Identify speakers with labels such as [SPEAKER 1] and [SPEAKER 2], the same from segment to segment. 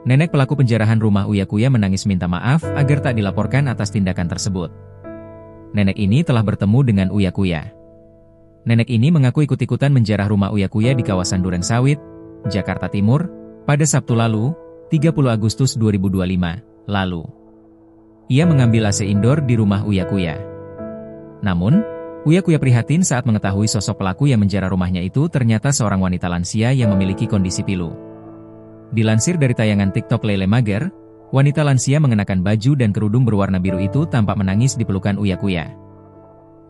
[SPEAKER 1] Nenek pelaku penjarahan rumah Uya Kuya menangis minta maaf agar tak dilaporkan atas tindakan tersebut. Nenek ini telah bertemu dengan Uya Kuya. Nenek ini mengaku ikut-ikutan menjarah rumah Uya Kuya di kawasan Durensawit, Jakarta Timur, pada Sabtu lalu, 30 Agustus 2025, lalu. Ia mengambil AC indoor di rumah Uya Kuya. Namun, Uya Kuya prihatin saat mengetahui sosok pelaku yang menjarah rumahnya itu ternyata seorang wanita lansia yang memiliki kondisi pilu. Dilansir dari tayangan TikTok Lele Mager, wanita lansia mengenakan baju dan kerudung berwarna biru itu tampak menangis di pelukan Uya Kuya.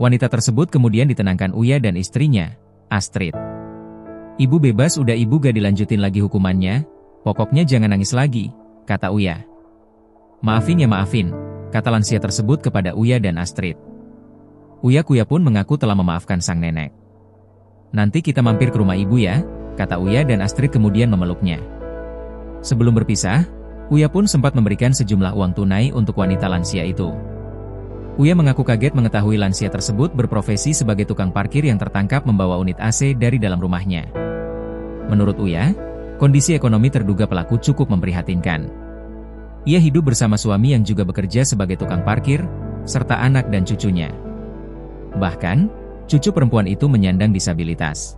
[SPEAKER 1] Wanita tersebut kemudian ditenangkan Uya dan istrinya, Astrid. "Ibu bebas udah, ibu gak dilanjutin lagi hukumannya, pokoknya jangan nangis lagi," kata Uya. "Maafin ya maafin," kata lansia tersebut kepada Uya dan Astrid. Uya Kuya pun mengaku telah memaafkan sang nenek. "Nanti kita mampir ke rumah ibu ya," kata Uya dan Astrid kemudian memeluknya. Sebelum berpisah, Uya pun sempat memberikan sejumlah uang tunai untuk wanita lansia itu. Uya mengaku kaget mengetahui lansia tersebut berprofesi sebagai tukang parkir yang tertangkap membawa unit AC dari dalam rumahnya. Menurut Uya, kondisi ekonomi terduga pelaku cukup memprihatinkan. Ia hidup bersama suami yang juga bekerja sebagai tukang parkir, serta anak dan cucunya. Bahkan, cucu perempuan itu menyandang disabilitas.